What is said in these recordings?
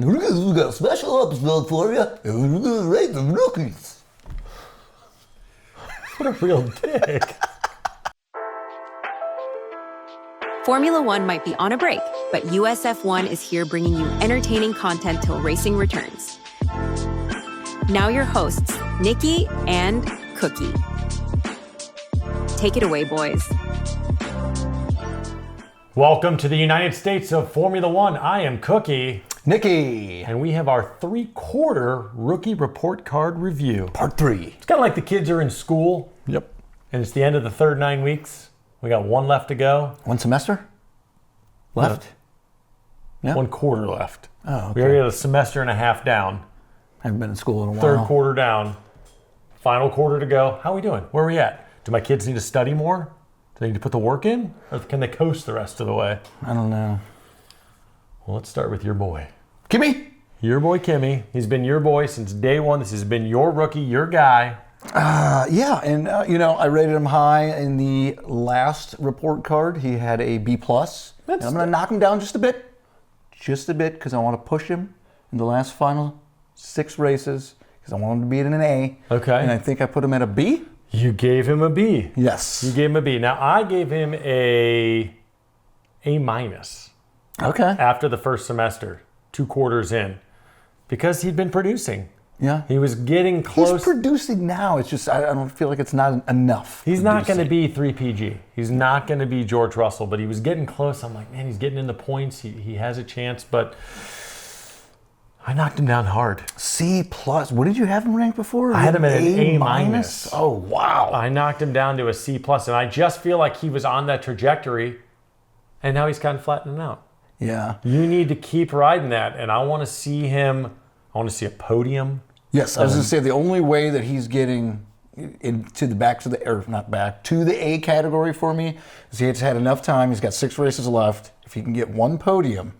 We got a special episode for you. And we're going to rate the rookies. What a real dick. Formula One might be on a break, but USF1 is here bringing you entertaining content till racing returns. Now your hosts, Nikki and Cookie. Take it away, boys. Welcome to the United States of Formula One. I am Cookie. Nikki. And we have our 3/4 rookie report card review. Part 3. It's kind of like the kids are in school. Yep. And it's the end of the third 9 weeks. We got one left to go. One semester? Left? Yeah. 1 quarter left. Oh, okay. We already have a semester and a half down. Haven't been in school in a while. Third quarter down. Final quarter to go. How are we doing? Where are we at? Do my kids need to study more? Do they need to put the work in? Or can they coast the rest of the way? I don't know. Well, let's start with your boy. Kimmy? Your boy, Kimmy. He's been your boy since day one. This has been your rookie, your guy. Yeah, and I rated him high in the last report card. He had a B+. And I'm going to knock him down just a bit, because I want to push him in the last final 6 races, because I want him to be at an A. Okay. And I think I put him at a B. You gave him a B. Yes. You gave him a B. Now, I gave him A-. Okay. After the first semester, 2 quarters in, because he'd been producing. Yeah. He was getting close. He's producing now. It's just, I don't feel like it's not enough. He's not going to be 3PG. He's not going to be George Russell, but he was getting close. I'm like, man, he's getting in the points. He has a chance, but I knocked him down hard. C+. What did you have him ranked before? I had him at an A-. Oh, wow. I knocked him down to a C+, and I just feel like he was on that trajectory, and now he's kind of flattening out. Yeah. You need to keep riding that, and I want to see him. I want to see a podium. Yes, I was going to say the only way that he's getting into the to the A category for me is he's had enough time. He's got 6 races left. If he can get 1 podium,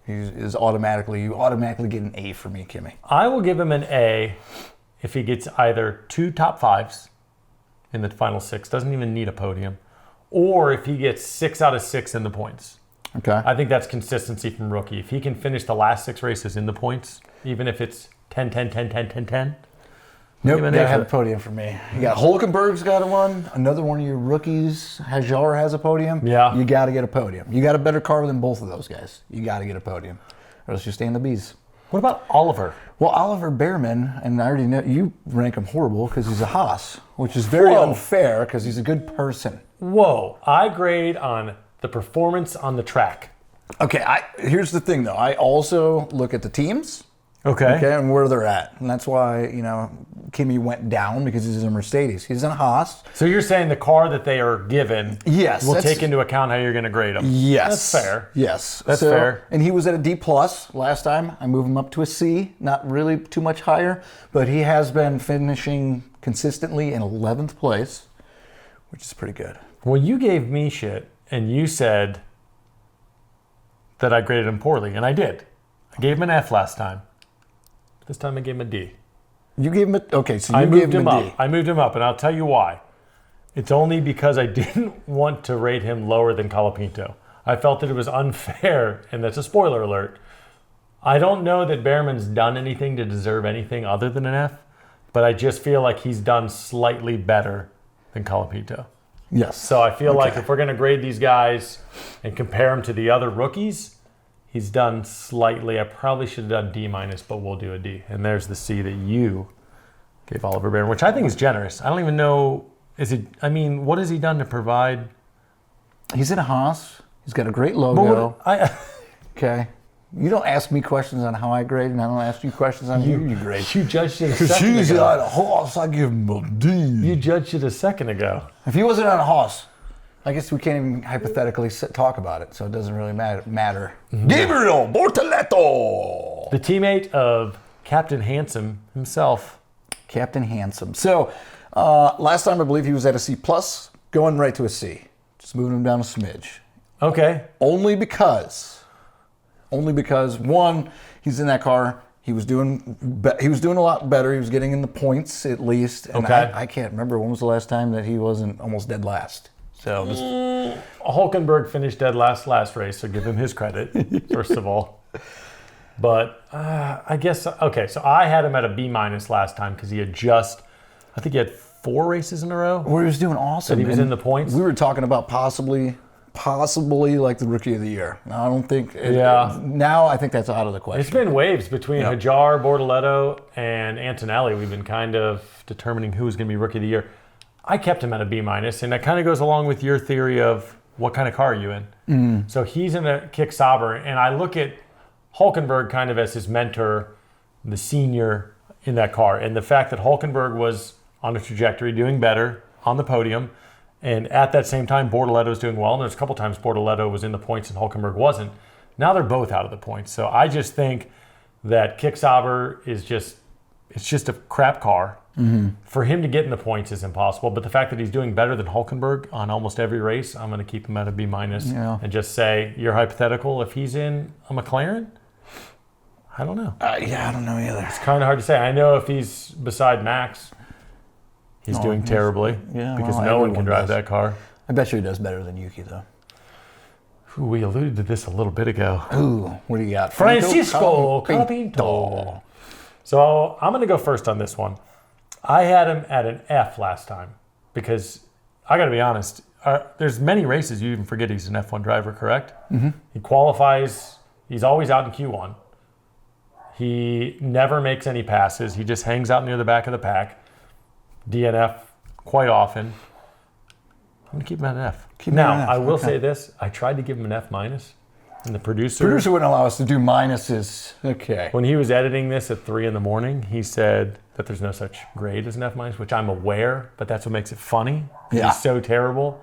you automatically get an A for me, Kimmy. I will give him an A if he gets either 2 top 5s in the final 6, doesn't even need a podium, or if he gets 6 out of 6 in the points. Okay. I think that's consistency from rookie. If he can finish the last 6 races in the points, even if it's 10, 10, 10, 10, 10, 10. Nope, gotta have a podium for me. You got Hulkenberg's got one. Another one of your rookies, Hajar, has a podium. Yeah. You got to get a podium. You got a better car than both of those guys. You got to get a podium, or else you stay in the B's. What about Oliver? Well, Oliver Behrman, and I already know you rank him horrible because he's a Haas, which is very unfair because he's a good person. Whoa, I grade on the performance on the track. Okay, here's the thing though. I also look at the teams. Okay, and where they're at. And that's why, Kimmy went down because he's in a Mercedes. He's in a Haas. So you're saying the car that they are given will take into account how you're going to grade them? Yes. That's fair. Yes. That's fair. And he was at a D+ last time. I moved him up to a C, not really too much higher, but he has been finishing consistently in 11th place, which is pretty good. Well, you gave me shit, and you said that I graded him poorly, and I did. I gave him an F last time. This time I gave him a D. You gave him so you gave him a D. I moved him up, and I'll tell you why. It's only because I didn't want to rate him lower than Colapinto. I felt that it was unfair, and that's a spoiler alert. I don't know that Behrman's done anything to deserve anything other than an F, but I just feel like he's done slightly better than Colapinto. Yes. So I feel like if we're going to grade these guys and compare them to the other rookies, he's done slightly. I probably should have done D-, but we'll do a D. And there's the C that you gave Oliver Behrman, which I think is generous. I don't even know, what has he done to provide? He's in a Haas. He's got a great logo. Okay. You don't ask me questions on how I grade, and I don't ask you questions on you grade. You judged it a Because second he's ago. on a Haas, I give him a D. You judged it a second ago. If he wasn't on a Haas, I guess we can't even hypothetically talk about it, so it doesn't really matter. Mm-hmm. Gabriel Bortoleto! The teammate of Captain Handsome himself. Captain Handsome. So, last time I believe he was at a C+, going right to a C. Just moving him down a smidge. Okay. Only because, one, he's in that car. He was doing a lot better. He was getting in the points at least. And Okay. I can't remember when was the last time that he wasn't almost dead last. So Hulkenberg finished dead last race, so give him his credit, first of all. But I guess, okay, so I had him at a B- last time because I think he had 4 races in a row. Where he was doing awesome. That he was in the points. We were talking about possibly like the rookie of the year. Now, I don't think. Now I think that's out of the question. It's been waves between Hajar, Bortoleto, and Antonelli. We've been kind of determining who's going to be rookie of the year. I kept him at a B-, and that kind of goes along with your theory of what kind of car are you in. So he's in a Kick Sauber, and I look at Hulkenberg kind of as his mentor, the senior in that car. And the fact that Hulkenberg was on a trajectory, doing better on the podium, and at that same time, Bortoleto was doing well. And there's a couple times Bortoleto was in the points and Hulkenberg wasn't. Now they're both out of the points. So I just think that Kick Sauber is just a crap car. For him to get in the points is impossible. But the fact that he's doing better than Hulkenberg on almost every race, I'm going to keep him at a B- and just say, you're hypothetical. If he's in a McLaren, I don't know. I don't know either. It's kind of hard to say. I know if he's beside Max, he's doing terribly because no one can drive that car. I bet you he does better than Yuki, though. Ooh, we alluded to this a little bit ago. Ooh, what do you got? Francisco Colapinto. So I'm going to go first on this one. I had him at an F last time because I got to be honest. There's many races you even forget he's an F1 driver, correct? He qualifies. He's always out in Q1. He never makes any passes. He just hangs out near the back of the pack. DNF quite often. I'm going to keep him at an F. I will say this. I tried to give him an F-, and the producer wouldn't allow us to do minuses. Okay. When he was editing this at 3 a.m, he said that there's no such grade as an F-, which I'm aware, but that's what makes it funny. Yeah. He's so terrible.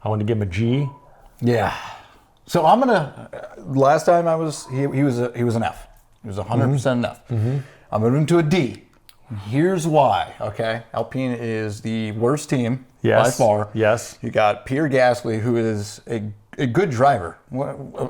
I wanted to give him a G. Yeah. So I'm gonna. Last time he was an F. He was 100% an F. I'm moving to a D. Here's why. Okay. Alpine is the worst team by far. Yes. You got Pierre Gasly, who is a good driver,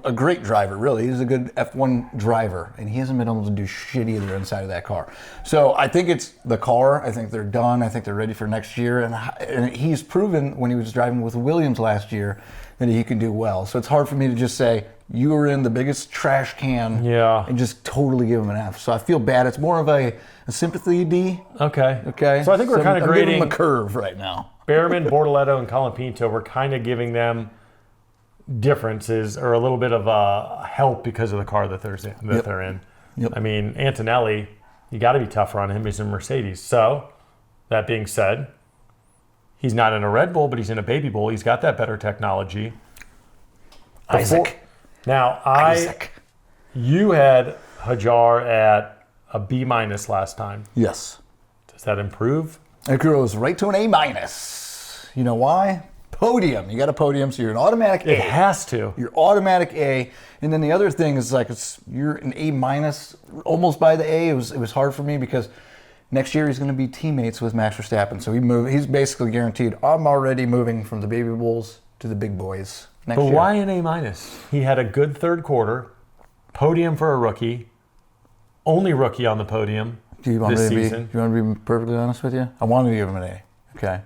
a great driver, really. He's a good F1 driver, and he hasn't been able to do shit either inside of that car. So I think it's the car. I think they're done. I think they're ready for next year. And he's proven when he was driving with Williams last year that he can do well. So it's hard for me to just say, you were in the biggest trash can and just totally give him an F. So I feel bad. It's more of a sympathy D. Okay. So I think we're kind of grading I'm giving him a curve right now. Behrman, Bortoleto, and Colapinto, we're kind of giving them differences or a little bit of help because of the car that they're in. Yep. I mean, Antonelli, you got to be tougher on him. He's in a Mercedes. So, that being said, he's not in a Red Bull, but he's in a Baby Bull. He's got that better technology. Isaac. You had Hajar at a B- last time. Yes. Does that improve? It goes right to an A-. You know why? Podium. You got a podium, so you're an automatic A. It has to. You're automatic A. And then the other thing is you're an A-, almost by the A. It was hard for me because next year he's going to be teammates with Max Verstappen. So he's basically guaranteed, I'm already moving from the Baby Bulls to the big boys next year. But why an A-? He had a good third quarter, podium for a rookie, only rookie on the podium this season. Do you want to be perfectly honest with you? I wanted to give him an A. Okay.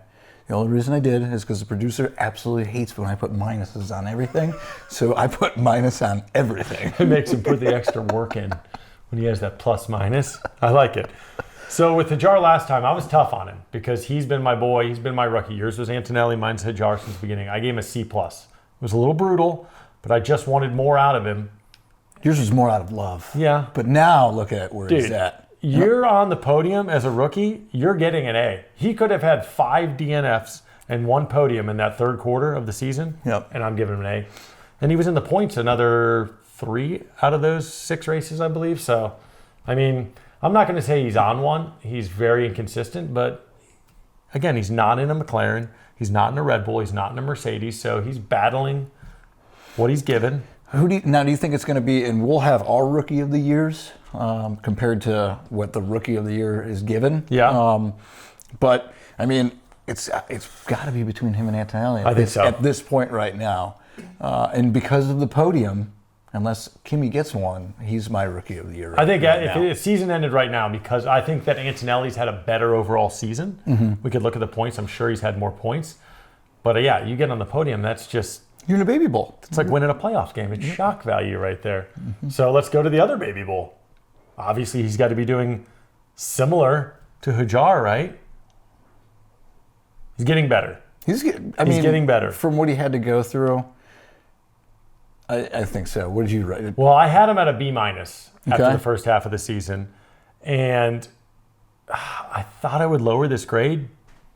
The only reason I did is because the producer absolutely hates when I put minuses on everything. So I put minus on everything. It makes him put the extra work in when he has that plus minus. I like it. So with Hajar last time, I was tough on him because he's been my boy. He's been my rookie. Yours was Antonelli. Mine's Hajar since the beginning. I gave him a C+. It was a little brutal, but I just wanted more out of him. Yours was more out of love. Yeah. But now look at where he's at. You're on the podium as a rookie, you're getting an A. He could have had 5 DNFs and 1 podium in that third quarter of the season, and I'm giving him an A. And he was in the points another 3 out of those 6 races, I believe. So, I mean, I'm not going to say he's on one. He's very inconsistent, but again, he's not in a McLaren. He's not in a Red Bull. He's not in a Mercedes. So he's battling what he's given. Do you think it's going to be, and we'll have our rookie of the years compared to what the rookie of the year is given? Yeah. But, I mean, it's got to be between him and Antonelli I think so. At this point right now. And because of the podium, unless Kimi gets one, he's my rookie of the year. I think if the season ended right now, because I think that Antonelli's had a better overall season. We could look at the points. I'm sure he's had more points. But yeah, you get on the podium, that's just You're in a baby bowl. It's like winning a playoff game. It's shock value right there. So let's go to the other baby bowl. Obviously, he's got to be doing similar to Hajar, right? He's getting better. He's He's getting better. From what he had to go through, I think so. What did you write? Well, I had him at a B- after Okay. the first half of the season. And I thought I would lower this grade,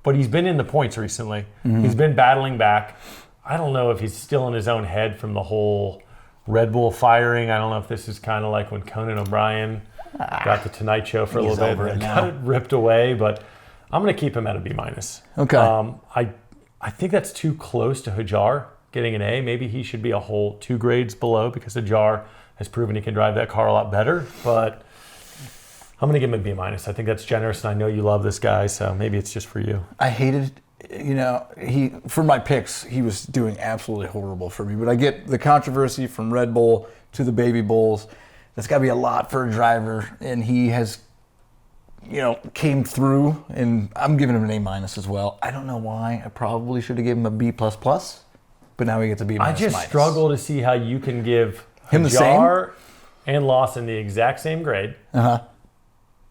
but he's been in the points recently. He's been battling back. I don't know if he's still in his own head from the whole Red Bull firing. I don't know if this is kind of like when Conan O'Brien got the Tonight Show for a little bit over and it got now. it ripped away, but I'm going to keep him at a B-. Okay. I think that's too close to Hajar getting an A. Maybe he should be a whole 2 grades below because Hajar has proven he can drive that car a lot better, but I'm going to give him a B-. I think that's generous, and I know you love this guy, so maybe it's just for you. I hated, for my picks, he was doing absolutely horrible for me. But I get the controversy from Red Bull to the baby bulls. That's got to be a lot for a driver, and he has, came through. And I'm giving him an A- as well. I don't know why. I probably should have given him a B++, but now he gets a B-. I just struggle to see how you can give Him the Hajar and Lawson the exact same grade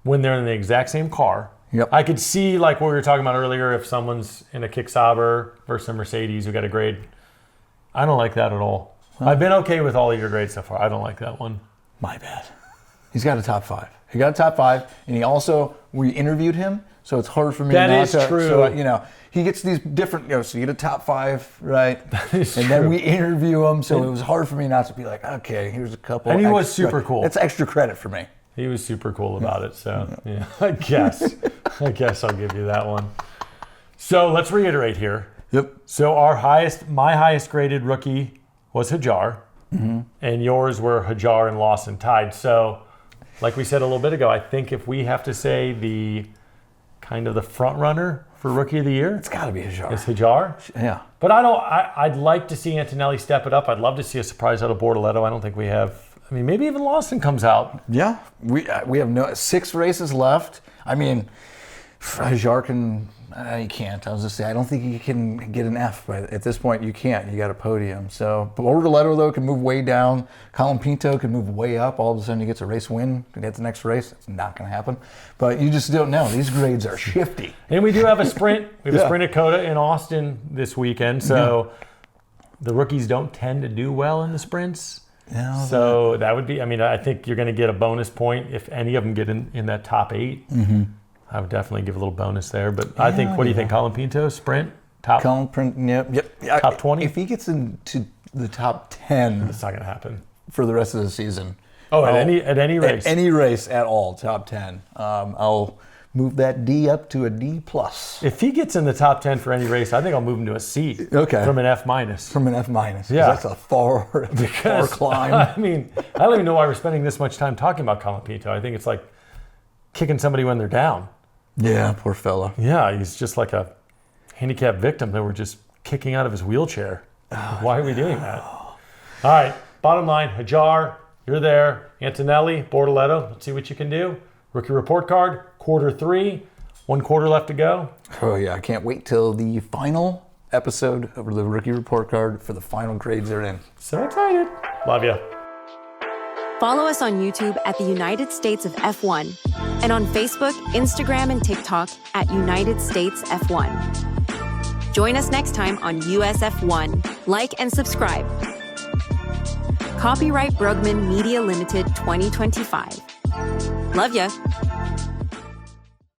when they're in the exact same car. Yep. I could see, like what we were talking about earlier, if someone's in a Kick Sauber versus a Mercedes who got a grade. I don't like that at all. I've been okay with all of your grades so far. I don't like that one. My bad. He's got a top 5. He got a top 5, and he also, we interviewed him, so it's hard for me That not is to. true. So, he gets these different, so you get a top 5, right? That is and true. then we interview him, so it was hard for me not to be like, okay, here's a couple. And he was super cool. That's extra credit for me. He was super cool about it, so yeah, I guess I'll give you that one. So let's reiterate here. Yep. So my highest graded rookie was Hajar, and yours were Hajar and Lawson tied. So, like we said a little bit ago, I think if we have to say the kind of the front runner for Rookie of the Year, It's got to be Hajar. is Hajar. Yeah. But I'd like to see Antonelli step it up. I'd love to see a surprise out of Bortoletto. I don't think we have. I mean, maybe even Lawson comes out. Yeah. We have 6 races left. I mean, Hajar can. He can't. I was just saying, I don't think he can get an F, but at this point, you can't. You got a podium. So, Bortoletto, though, can move way down. Colin Pinto can move way up. All of a sudden, he gets a race win. He gets the next race. It's not going to happen. But you just don't know. These grades are shifty. And we do have a sprint. We have Yeah. a sprint at COTA in Austin this weekend. So the rookies don't tend to do well in the sprints. Yeah, So that would be, I think you're going to get a bonus point if any of them get in that top 8. I would definitely give a little bonus there. But I think, what do you think, Colin Pinto, sprint, top? Colin Print, yep. Yeah, Top 20? If he gets into the top 10 It's not going to happen. for the rest of the season. Oh, at any race. At any race at all, top 10. I'll move that D up to a D+. If he gets in the top 10 for any race, I think I'll move him to a C. Okay. From an F-. From an F-. Yeah. That's a far climb. I don't even know why we're spending this much time talking about Colin Pinto. I think it's like kicking somebody when they're down. Yeah, poor fella. Yeah, he's just like a handicapped victim that we're just kicking out of his wheelchair. Why are we doing that? All right, bottom line, Hajar, you're there. Antonelli, Bortoletto, let's see what you can do. Rookie report card, Q3, 1 quarter left to go. Oh, yeah, I can't wait till the final episode of the Rookie Report Card for the final grades are in. So excited. Love you. Follow us on YouTube at the United States of F1 and on Facebook, Instagram, and TikTok at United States F1. Join us next time on USF1. Like and subscribe. Copyright Brugman Media Limited 2025. Love ya.